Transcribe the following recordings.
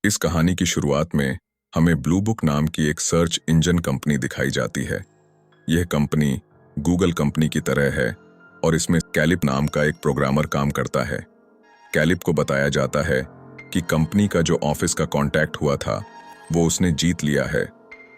इस कहानी की शुरुआत में हमें ब्लू बुक नाम की एक सर्च इंजन कंपनी दिखाई जाती है। यह कंपनी गूगल कंपनी की तरह है और इसमें कैलिप नाम का एक प्रोग्रामर काम करता है। कैलिप को बताया जाता है कि कंपनी का जो ऑफिस का कॉन्टैक्ट हुआ था वो उसने जीत लिया है,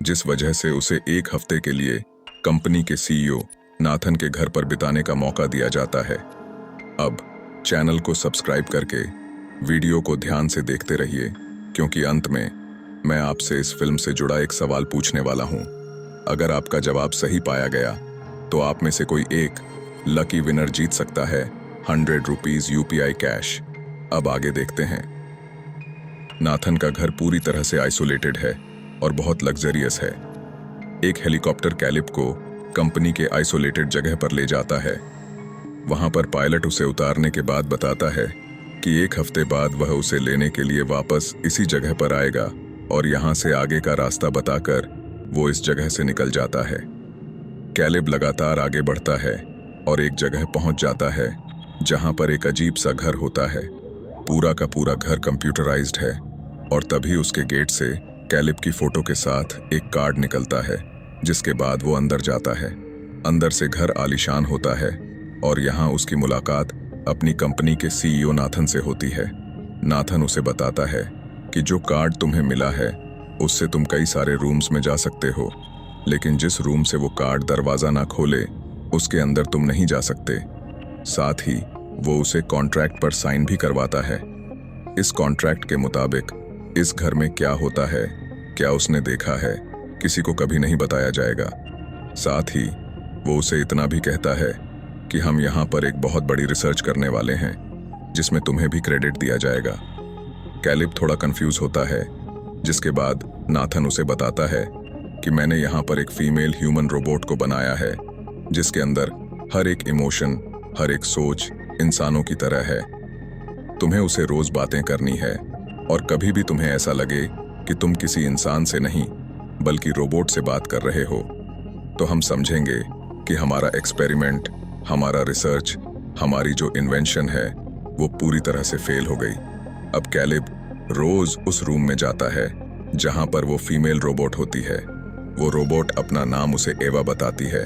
जिस वजह से उसे एक हफ्ते के लिए कंपनी के सीईओ नाथन के घर पर बिताने का मौका दिया जाता है। अब चैनल को सब्सक्राइब करके वीडियो को ध्यान से देखते रहिए, क्योंकि अंत में मैं आपसे इस फिल्म से जुड़ा एक सवाल पूछने वाला हूं। अगर आपका जवाब सही पाया गया तो आप में से कोई एक लकी विनर जीत सकता है 100 रुपीज यूपीआई कैश। अब आगे देखते हैं। नाथन का घर पूरी तरह से आइसोलेटेड है और बहुत लग्जरियस है। एक हेलीकॉप्टर कैलिप को कंपनी के आइसोलेटेड जगह पर ले जाता है। वहां पर पायलट उसे उतारने के बाद बताता है कि एक हफ्ते बाद वह उसे लेने के लिए वापस इसी जगह पर आएगा और यहां से आगे का रास्ता बताकर वो इस जगह से निकल जाता है। कैलिब लगातार आगे बढ़ता है और एक जगह पहुंच जाता है जहां पर एक अजीब सा घर होता है। पूरा का पूरा घर कंप्यूटराइज्ड है और तभी उसके गेट से कैलिब की फोटो के साथ एक कार्ड निकलता है, जिसके बाद वो अंदर जाता है। अंदर से घर आलीशान होता है और यहाँ उसकी मुलाकात अपनी कंपनी के सीईओ नाथन से होती है। नाथन उसे बताता है कि जो कार्ड तुम्हें मिला है उससे तुम कई सारे रूम्स में जा सकते हो, लेकिन जिस रूम से वो कार्ड दरवाजा ना खोले उसके अंदर तुम नहीं जा सकते। साथ ही वो उसे कॉन्ट्रैक्ट पर साइन भी करवाता है। इस कॉन्ट्रैक्ट के मुताबिक इस घर में क्या होता है, क्या उसने देखा है, किसी को कभी नहीं बताया जाएगा। साथ ही वो उसे इतना भी कहता है कि हम यहाँ पर एक बहुत बड़ी रिसर्च करने वाले हैं जिसमें तुम्हें भी क्रेडिट दिया जाएगा। कैलिब थोड़ा कंफ्यूज होता है, जिसके बाद नाथन उसे बताता है कि मैंने यहाँ पर एक फीमेल ह्यूमन रोबोट को बनाया है जिसके अंदर हर एक इमोशन, हर एक सोच इंसानों की तरह है। तुम्हें उसे रोज बातें करनी है और कभी भी तुम्हें ऐसा लगे कि तुम किसी इंसान से नहीं बल्कि रोबोट से बात कर रहे हो तो हम समझेंगे कि हमारा एक्सपेरिमेंट, हमारा रिसर्च, हमारी जो इन्वेंशन है वो पूरी तरह से फेल हो गई। अब कैलिब रोज उस रूम में जाता है जहां पर वो फीमेल रोबोट होती है। वो रोबोट अपना नाम उसे एवा बताती है।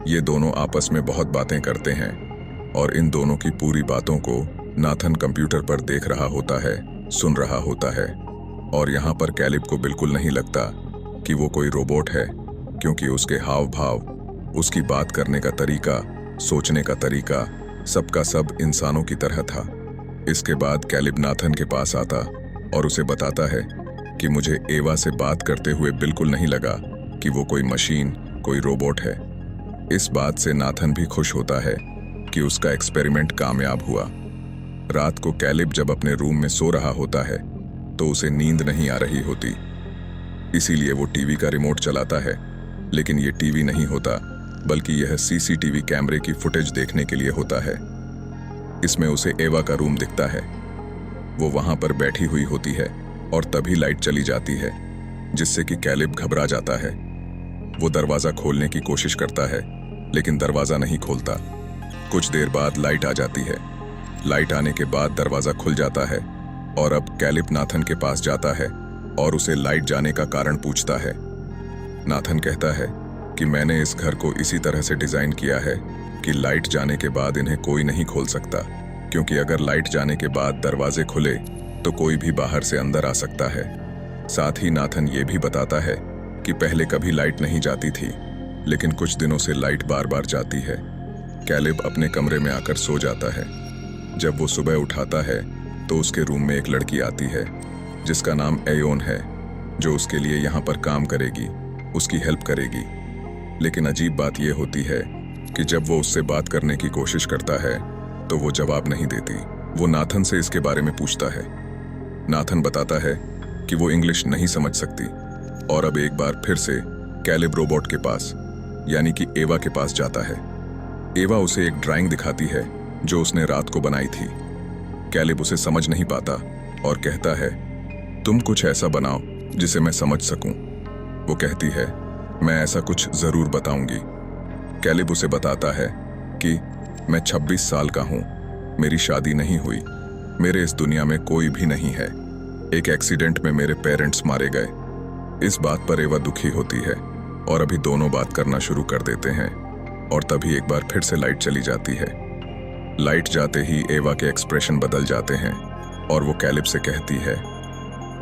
ये दोनों आपस में बहुत बातें करते हैं और इन दोनों की पूरी बातों को नाथन कंप्यूटर पर देख रहा होता है, सुन रहा होता है। और यहाँ पर कैलिब को बिल्कुल नहीं लगता कि वो कोई रोबोट है, क्योंकि उसके हाव भाव, उसकी बात करने का तरीका, सोचने का तरीका सबका सब इंसानों की तरह था। इसके बाद कैलिब नाथन के पास आता और उसे बताता है कि मुझे एवा से बात करते हुए बिल्कुल नहीं लगा कि वो कोई मशीन, कोई रोबोट है। इस बात से नाथन भी खुश होता है कि उसका एक्सपेरिमेंट कामयाब हुआ। रात को कैलिब जब अपने रूम में सो रहा होता है तो उसे नींद नहीं आ रही होती, इसीलिए वो टीवी का रिमोट चलाता है। लेकिन ये टीवी नहीं होता, बल्कि यह सीसीटीवी कैमरे की फुटेज देखने के लिए होता है। इसमें उसे एवा का रूम दिखता है। वो वहां पर बैठी हुई होती है और तभी लाइट चली जाती है, जिससे कि कैलिब घबरा जाता है। वो दरवाजा खोलने की कोशिश करता है, लेकिन दरवाजा नहीं खोलता। कुछ देर बाद लाइट आ जाती है। लाइट आने के बाद दरवाजा खुल जाता है और अब कैलिब नाथन के पास जाता है और उसे लाइट जाने का कारण पूछता है। नाथन कहता है कि मैंने इस घर को इसी तरह से डिजाइन किया है कि लाइट जाने के बाद इन्हें कोई नहीं खोल सकता, क्योंकि अगर लाइट जाने के बाद दरवाजे खुले तो कोई भी बाहर से अंदर आ सकता है। साथ ही नाथन ये भी बताता है कि पहले कभी लाइट नहीं जाती थी, लेकिन कुछ दिनों से लाइट बार बार जाती है। कैलिब अपने कमरे में आकर सो जाता है। जब वो सुबह उठाता है तो उसके रूम में एक लड़की आती है जिसका नाम एयोन है, जो उसके लिए यहाँ पर काम करेगी, उसकी हेल्प करेगी। लेकिन अजीब बात यह होती है कि जब वो उससे बात करने की कोशिश करता है तो वो जवाब नहीं देती। वो नाथन से इसके बारे में पूछता है। नाथन बताता है कि वो इंग्लिश नहीं समझ सकती और अब एक बार फिर से कैलिब रोबोट के पास, यानी कि एवा के पास जाता है। एवा उसे एक ड्राइंग दिखाती है जो उसने रात को बनाई थी। कैलिब उसे समझ नहीं पाता और कहता है, तुम कुछ ऐसा बनाओ जिसे मैं समझ सकूं। वो कहती है, मैं ऐसा कुछ जरूर बताऊंगी। कैलिब उसे बताता है कि मैं 26 साल का हूं, मेरी शादी नहीं हुई, मेरे इस दुनिया में कोई भी नहीं है। एक एक्सीडेंट में मेरे पेरेंट्स मारे गए। इस बात पर एवा दुखी होती है और अभी दोनों बात करना शुरू कर देते हैं और तभी एक बार फिर से लाइट चली जाती है। लाइट जाते ही एवा के एक्सप्रेशन बदल जाते हैं और वो कैलिब से कहती है,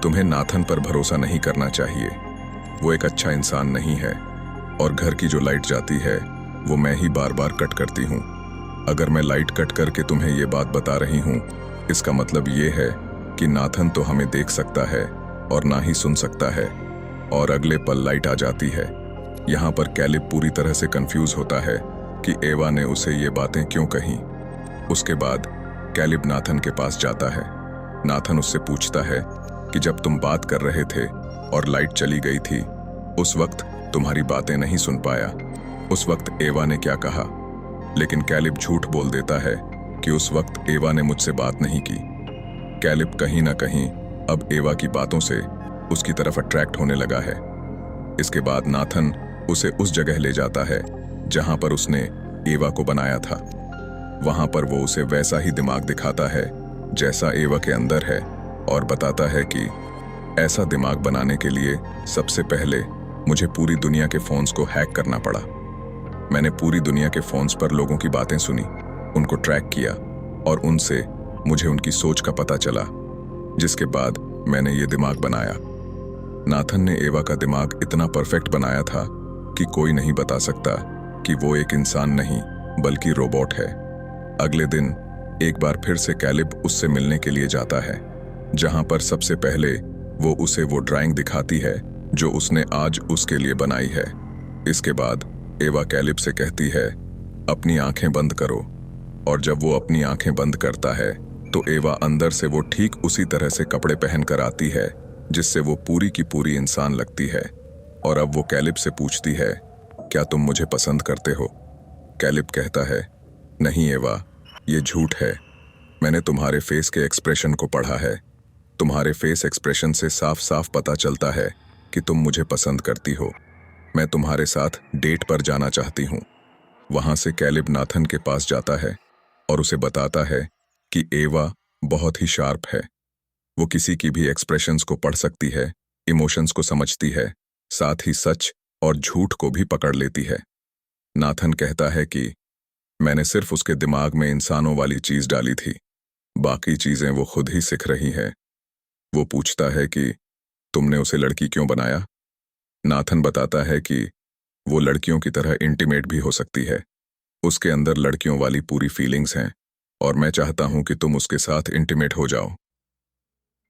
तुम्हें नाथन पर भरोसा नहीं करना चाहिए। वो एक अच्छा इंसान नहीं है और घर की जो लाइट जाती है वो मैं ही बार बार कट करती हूँ। अगर मैं लाइट कट करके तुम्हें ये बात बता रही हूँ, इसका मतलब ये है कि नाथन तो हमें देख सकता है और ना ही सुन सकता है। और अगले पल लाइट आ जाती है। यहाँ पर कैलिब पूरी तरह से कंफ्यूज होता है कि एवा ने उसे ये बातें क्यों कहीं। उसके बाद कैलिब नाथन के पास जाता है। नाथन उससे पूछता है कि जब तुम बात कर रहे थे और लाइट चली गई थी, उस वक्त तुम्हारी बातें नहीं सुन पाया। उस वक्त एवा ने क्या कहा? लेकिन कैलिब झूठ बोल देता है कि उस वक्त एवा ने मुझसे बात नहीं की। कैलिब कहीं ना कहीं अब एवा की बातों से उसकी तरफ अट्रैक्ट होने लगा है। इसके बाद नाथन उसे उस जगह ले जाता है जहां पर उसने एवा को बनाया था। वहां पर वो उसे वैसा ही दिमाग दिखाता है जैसा एवा के अंदर है और बताता है कि ऐसा दिमाग बनाने के लिए सबसे पहले मुझे पूरी दुनिया के फोन्स को हैक करना पड़ा। मैंने पूरी दुनिया के फोन्स पर लोगों की बातें सुनी, उनको ट्रैक किया और उनसे मुझे उनकी सोच का पता चला, जिसके बाद मैंने ये दिमाग बनाया। नाथन ने एवा का दिमाग इतना परफेक्ट बनाया था कि कोई नहीं बता सकता कि वो एक इंसान नहीं बल्कि रोबोट है। अगले दिन एक बार फिर से कैलिब उससे मिलने के लिए जाता है, जहां पर सबसे पहले वो उसे वो ड्राइंग दिखाती है जो उसने आज उसके लिए बनाई है। इसके बाद एवा कैलिब से कहती है, अपनी आंखें बंद करो। और जब वो अपनी आंखें बंद करता है तो एवा अंदर से वो ठीक उसी तरह से कपड़े पहन कर आती है जिससे वो पूरी की पूरी इंसान लगती है। और अब वो कैलिब से पूछती है, क्या तुम मुझे पसंद करते हो? कैलिब कहता है, नहीं एवा, ये झूठ है। मैंने तुम्हारे फेस के एक्सप्रेशन को पढ़ा है। तुम्हारे फेस एक्सप्रेशन से साफ साफ पता चलता है कि तुम मुझे पसंद करती हो। मैं तुम्हारे साथ डेट पर जाना चाहती हूँ। वहां से कैलिब नाथन के पास जाता है और उसे बताता है कि एवा बहुत ही शार्प है। वो किसी की भी एक्सप्रेशंस को पढ़ सकती है, इमोशंस को समझती है, साथ ही सच और झूठ को भी पकड़ लेती है। नाथन कहता है कि मैंने सिर्फ उसके दिमाग में इंसानों वाली चीज डाली थी, बाकी चीजें वो खुद ही सीख रही है। वो पूछता है कि तुमने उसे लड़की क्यों बनाया? नाथन बताता है कि वो लड़कियों की तरह इंटीमेट भी हो सकती है। उसके अंदर लड़कियों वाली पूरी फीलिंग्स हैं और मैं चाहता हूं कि तुम उसके साथ इंटीमेट हो जाओ।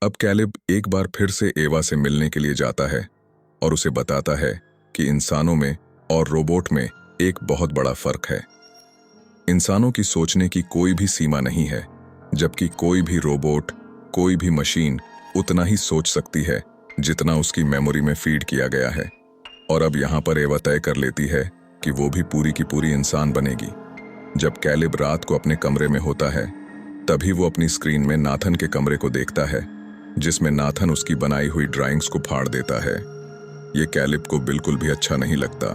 अब कैलिब एक बार फिर से एवा से मिलने के लिए जाता है और उसे बताता है कि इंसानों में और रोबोट में एक बहुत बड़ा फर्क है। इंसानों की सोचने की कोई भी सीमा नहीं है, जबकि कोई भी रोबोट, कोई भी मशीन उतना ही सोच सकती है जितना उसकी मेमोरी में फीड किया गया है। और अब यहाँ पर एवा तय कर लेती है कि वो भी पूरी की पूरी इंसान बनेगी। जब कैलिब रात को अपने कमरे में होता है, तभी वो अपनी स्क्रीन में नाथन के कमरे को देखता है, जिसमें नाथन उसकी बनाई हुई ड्राइंग्स को फाड़ देता है। ये कैलिब को बिल्कुल भी अच्छा नहीं लगता।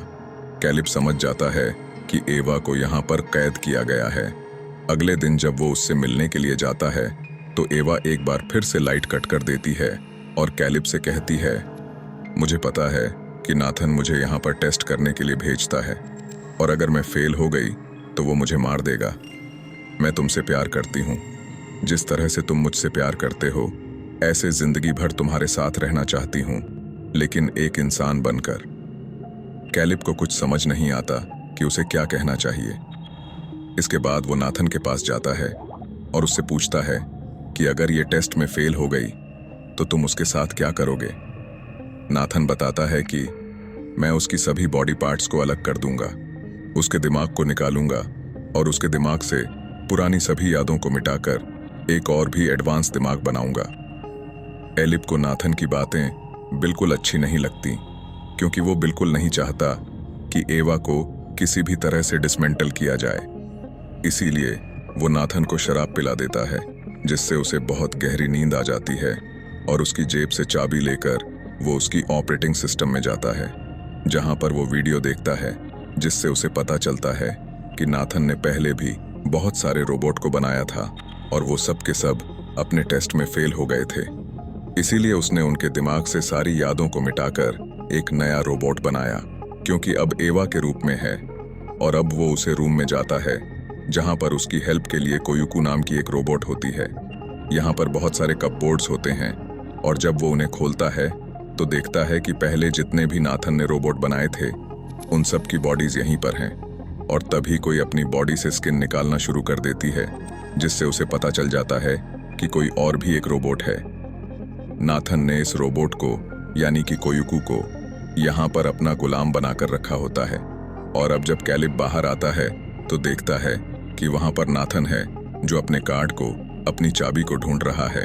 कैलिब समझ जाता है कि एवा को यहाँ पर कैद किया गया है। अगले दिन जब वो उससे मिलने के लिए जाता है तो एवा एक बार फिर से लाइट कट कर देती है और कैलिब से कहती है, मुझे पता है कि नाथन मुझे यहाँ पर टेस्ट करने के लिए भेजता है और अगर मैं फेल हो गई तो वो मुझे मार देगा। मैं तुमसे प्यार करती हूँ। जिस तरह से तुम मुझसे प्यार करते हो, ऐसे जिंदगी भर तुम्हारे साथ रहना चाहती हूँ, लेकिन एक इंसान बनकर। कैलिब को कुछ समझ नहीं आता कि उसे क्या कहना चाहिए। इसके बाद वो नाथन के पास जाता है और उससे पूछता है कि अगर ये टेस्ट में फेल हो गई तो तुम उसके साथ क्या करोगे? नाथन बताता है कि मैं उसकी सभी बॉडी पार्ट्स को अलग कर दूंगा, उसके दिमाग को निकालूंगा और उसके दिमाग से पुरानी सभी यादों को मिटाकर एक और भी एडवांस दिमाग बनाऊंगा। कैलिब को नाथन की बातें बिल्कुल अच्छी नहीं लगती, क्योंकि वो बिल्कुल नहीं चाहता कि एवा को किसी भी तरह से डिसमेंटल किया जाए। इसीलिए वो नाथन को शराब पिला देता है, जिससे उसे बहुत गहरी नींद आ जाती है और उसकी जेब से चाबी लेकर वो उसकी ऑपरेटिंग सिस्टम में जाता है, जहां पर वो वीडियो देखता है, जिससे उसे पता चलता है कि नाथन ने पहले भी बहुत सारे रोबोट को बनाया था और वो सब के सब अपने टेस्ट में फेल हो गए थे। इसीलिए उसने उनके दिमाग से सारी यादों को मिटाकर एक नया रोबोट बनाया, क्योंकि अब एवा के रूप में है। और अब वो उसे रूम में जाता है जहां पर उसकी हेल्प के लिए कोयुकू नाम की एक रोबोट होती है। यहाँ पर बहुत सारे कपबोर्ड्स होते हैं और जब वो उन्हें खोलता है तो देखता है कि पहले जितने भी नाथन ने रोबोट बनाए थे उन सब की बॉडीज यहीं पर हैं। और तभी कोई अपनी बॉडी से स्किन निकालना शुरू कर देती है, जिससे उसे पता चल जाता है कि कोई और भी एक रोबोट है। नाथन ने इस रोबोट को यानी कि कोयुकू को यहाँ पर अपना गुलाम बनाकर रखा होता है। और अब जब कैलिब बाहर आता है तो देखता है कि वहाँ पर नाथन है जो अपने कार्ड को, अपनी चाबी को ढूंढ रहा है।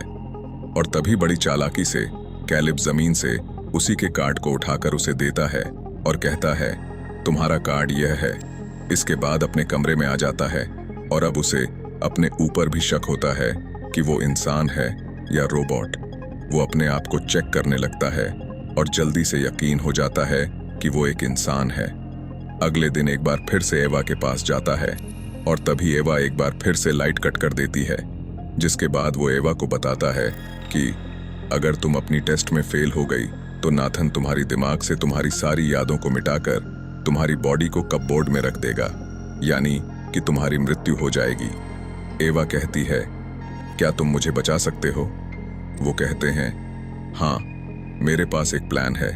और तभी बड़ी चालाकी से कैलिब जमीन से उसी के कार्ड को उठाकर उसे देता है और कहता है, तुम्हारा कार्ड यह है। इसके बाद अपने कमरे में आ जाता है और अब उसे अपने ऊपर भी शक होता है कि वो इंसान है या रोबोट। वो अपने आप को चेक करने लगता है और जल्दी से यकीन हो जाता है कि वो एक इंसान है। अगले दिन एक बार फिर से एवा के पास जाता है और तभी एवा एक बार फिर से लाइट कट कर देती है, जिसके बाद वो एवा को बताता है कि अगर तुम अपनी टेस्ट में फेल हो गई तो नाथन तुम्हारी दिमाग से तुम्हारी सारी यादों को मिटाकर तुम्हारी बॉडी को कपबोर्ड में रख देगा, यानी कि तुम्हारी मृत्यु हो जाएगी। एवा कहती है, क्या तुम मुझे बचा सकते हो? वो कहते हैं, हाँ, मेरे पास एक प्लान है।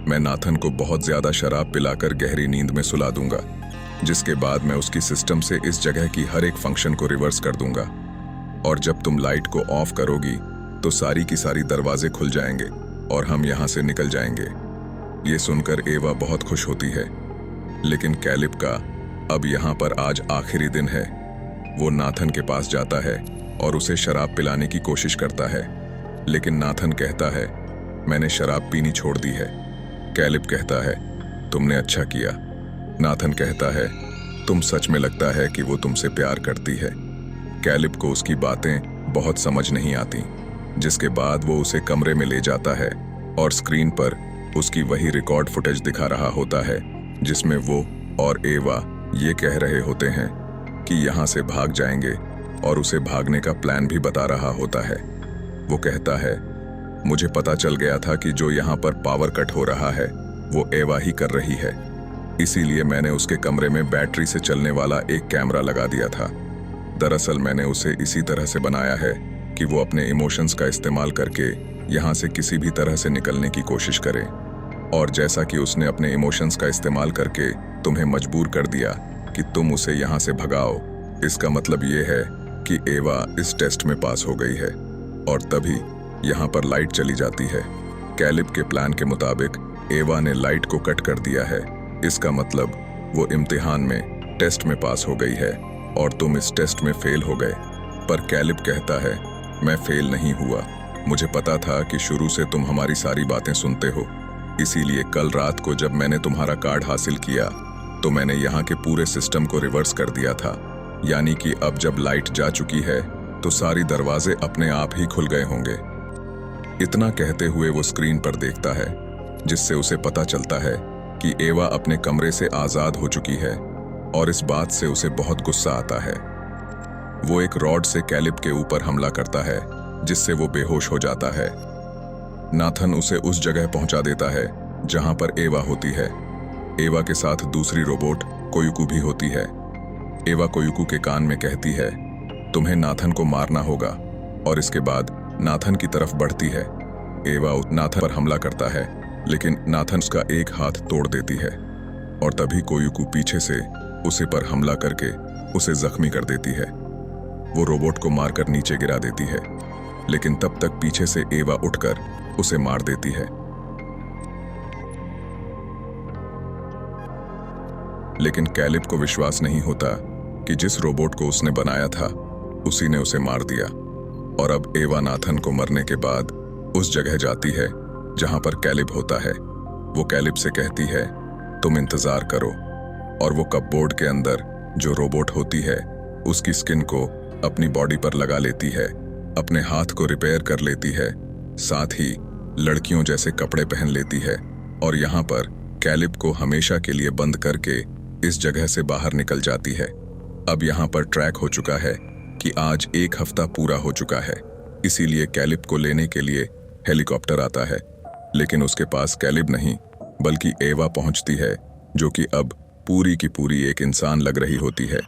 मैं नाथन को बहुत ज्यादा शराब पिलाकर गहरी नींद में सुला दूंगा, जिसके बाद मैं उसकी सिस्टम से इस जगह की हर एक फंक्शन को रिवर्स कर दूंगा। और जब तुम लाइट को ऑफ करोगी तो सारी की सारी दरवाजे खुल जाएंगे और हम यहाँ से निकल जाएंगे। ये सुनकर एवा बहुत खुश होती है, लेकिन कैलिब का अब यहाँ पर आज आखिरी दिन है। वो नाथन के पास जाता है और उसे शराब पिलाने की कोशिश करता है, लेकिन नाथन कहता है, मैंने शराब पीनी छोड़ दी है। कैलिब कहता है, तुमने अच्छा किया। नाथन कहता है, तुम सच में लगता है कि वो तुमसे प्यार करती है। कैलिब को उसकी बातें बहुत समझ नहीं आती, जिसके बाद वो उसे कमरे में ले जाता है और स्क्रीन पर उसकी वही रिकॉर्ड फुटेज दिखा रहा होता है, जिसमें वो और एवा ये कह रहे होते हैं कि यहाँ से भाग जाएंगे और उसे भागने का प्लान भी बता रहा होता है। वो कहता है, मुझे पता चल गया था कि जो यहाँ पर पावर कट हो रहा है वो एवा ही कर रही है, इसीलिए मैंने उसके कमरे में बैटरी से चलने वाला एक कैमरा लगा दिया था। दरअसल मैंने उसे इसी तरह से बनाया है कि वो अपने इमोशंस का इस्तेमाल करके यहाँ से किसी भी तरह से निकलने की कोशिश करे। और जैसा कि उसने अपने इमोशंस का इस्तेमाल करके तुम्हें मजबूर कर दिया कि तुम उसे यहाँ से भगाओ, इसका मतलब ये है कि एवा इस टेस्ट में पास हो गई है। और तभी यहाँ पर लाइट चली जाती है। कैलिब के प्लान के मुताबिक एवा ने लाइट को कट कर दिया है। इसका मतलब वो इम्तिहान में, टेस्ट में पास हो गई है और तुम इस टेस्ट में फेल हो गए। पर कैलिब कहता है, मैं फेल नहीं हुआ। मुझे पता था कि शुरू से तुम हमारी सारी बातें सुनते हो, इसीलिए कल रात को जब मैंने तुम्हारा कार्ड हासिल किया तो मैंने यहाँ के पूरे सिस्टम को रिवर्स कर दिया था। यानी कि अब जब लाइट जा चुकी है तो सारी दरवाजे अपने आप ही खुल गए होंगे। इतना कहते हुए वो स्क्रीन पर देखता है, जिससे उसे पता चलता है कि एवा अपने कमरे से आजाद हो चुकी है। और इस बात से उसे बहुत गुस्सा आता है। वो एक रॉड से कैलिब के ऊपर हमला करता है, जिससे वो बेहोश हो जाता है। नाथन उसे उस जगह पहुंचा देता है जहां पर एवा होती है। एवा के साथ दूसरी रोबोट कोयुकू भी होती है। एवा कोयुकू के कान में कहती है, तुम्हें नाथन को मारना होगा। और इसके बाद नाथन की तरफ बढ़ती है। एवा नाथन पर हमला करता है, लेकिन नाथन उसका एक हाथ तोड़ देती है। और तभी कोयुकू पीछे से उसे पर हमला करके उसे जख्मी कर देती है। वो रोबोट को मारकर नीचे गिरा देती है, लेकिन तब तक पीछे से एवा उठकर उसे मार देती है। लेकिन कैलिब को विश्वास नहीं होता कि जिस रोबोट को उसने बनाया था उसी ने उसे मार दिया। और अब एवा नाथन को मरने के बाद उस जगह जाती है जहां पर कैलिब होता है। वो कैलिब से कहती है, तुम इंतजार करो। और वो कपबोर्ड के अंदर जो रोबोट होती है उसकी स्किन को अपनी बॉडी पर लगा लेती है, अपने हाथ को रिपेयर कर लेती है, साथ ही लड़कियों जैसे कपड़े पहन लेती है। और यहाँ पर कैलिब को हमेशा के लिए बंद करके इस जगह से बाहर निकल जाती है। अब यहाँ पर ट्रैक हो चुका है कि आज एक हफ्ता पूरा हो चुका है, इसीलिए कैलिब को लेने के लिए हेलीकॉप्टर आता है, लेकिन उसके पास कैलिब नहीं बल्कि एवा पहुंचती है, जो कि अब पूरी की पूरी एक इंसान लग रही होती है।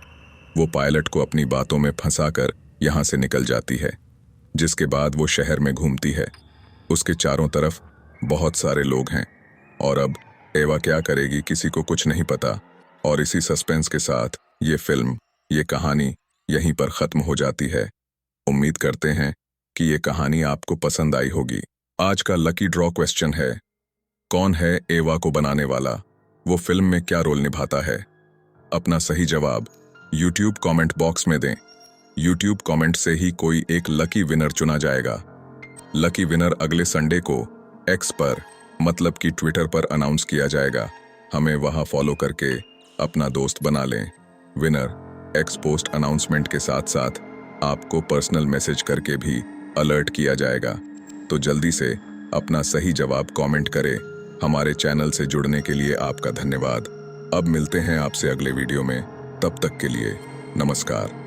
वो पायलट को अपनी बातों में फंसाकर यहाँ से निकल जाती है, जिसके बाद वो शहर में घूमती है। उसके चारों तरफ बहुत सारे लोग हैं और अब एवा क्या करेगी किसी को कुछ नहीं पता। और इसी सस्पेंस के साथ ये फिल्म, ये कहानी यहीं पर खत्म हो जाती है। उम्मीद करते हैं कि ये कहानी आपको पसंद आई होगी। आज का लकी ड्रॉ क्वेश्चन है, कौन है एवा को बनाने वाला? वो फिल्म में क्या रोल निभाता है? अपना सही जवाब YouTube कमेंट बॉक्स में दें। YouTube कमेंट से ही कोई एक लकी विनर चुना जाएगा। लकी विनर अगले संडे को एक्स पर, मतलब कि ट्विटर पर अनाउंस किया जाएगा। हमें वहां फॉलो करके अपना दोस्त बना लें। विनर एक्स पोस्ट अनाउंसमेंट के साथ साथ आपको पर्सनल मैसेज करके भी अलर्ट किया जाएगा। तो जल्दी से अपना सही जवाब कमेंट करें। हमारे चैनल से जुड़ने के लिए आपका धन्यवाद। अब मिलते हैं आपसे अगले वीडियो में। तब तक के लिए नमस्कार।